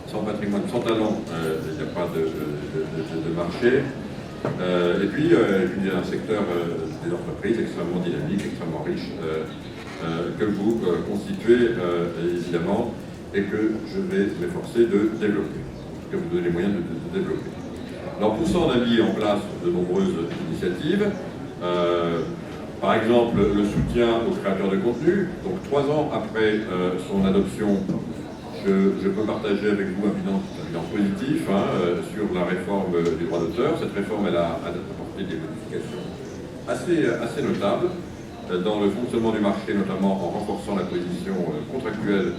Sans patrimoine, sans talent, il n'y a pas de marché. Et puis, il y a un secteur des entreprises extrêmement dynamique, extrêmement riche, que vous constituez évidemment et que je vais m'efforcer de développer, que vous donnez les moyens de développer. Alors pour ça, on a mis en place de nombreuses initiatives. Par exemple, le soutien aux créateurs de contenu. Donc 3 ans après son adoption, je peux partager avec vous un bilan positif sur la réforme du droit d'auteur. Cette réforme, elle a apporté des modifications assez notables dans le fonctionnement du marché, notamment en renforçant la position contractuelle,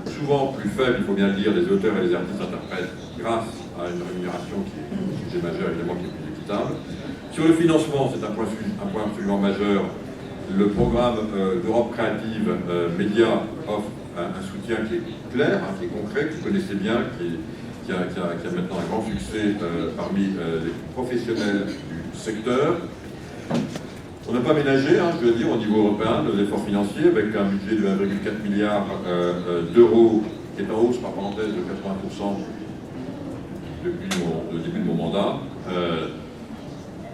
souvent plus faible, il faut bien le dire, des auteurs et des artistes-interprètes, grâce à une rémunération qui est un sujet majeur, évidemment, qui est plus équitable. Sur le financement, c'est un point absolument majeur. Le programme d'Europe créative Média offre un soutien qui est clair, qui est concret, que vous connaissez bien, qui a maintenant un grand succès parmi les professionnels du secteur. On n'a pas ménagé, je veux dire, au niveau européen, nos efforts financiers, avec un budget de 1,4 milliard d'euros, qui est en hausse, par parenthèse, de 80% depuis le début de mon mandat.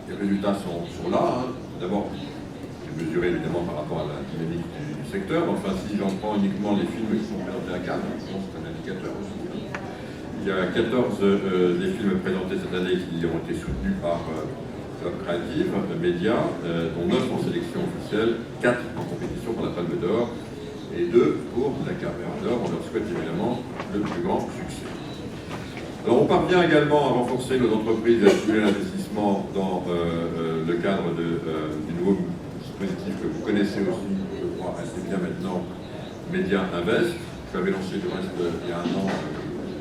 Les résultats sont là. D'abord, j'ai mesuré évidemment par rapport à la dynamique du secteur. Enfin, si j'en prends uniquement les films qui sont présentés à Cannes, je pense que c'est un indicateur aussi. Il y a 14 des films présentés cette année qui ont été soutenus par Europe Créative Média, dont 9 en sélection officielle, 4 en compétition pour la Palme d'Or et 2 pour la Carrière d'Or. On leur souhaite évidemment le plus grand succès. Alors on parvient également à renforcer nos entreprises et à stimuler l'investissement dans le cadre du nouveau dispositif que vous connaissez aussi, je crois, assez bien maintenant, Média Invest. Je l'avais lancé du reste il y a 1 an,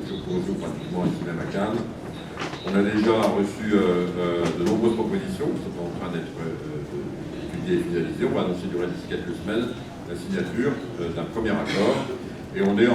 je pose pratiquement ici même à Cannes. On a déjà reçu de nombreuses propositions qui sont en train d'être étudiées et finalisées. On va annoncer du reste d'ici quelques semaines la signature d'un premier accord et on est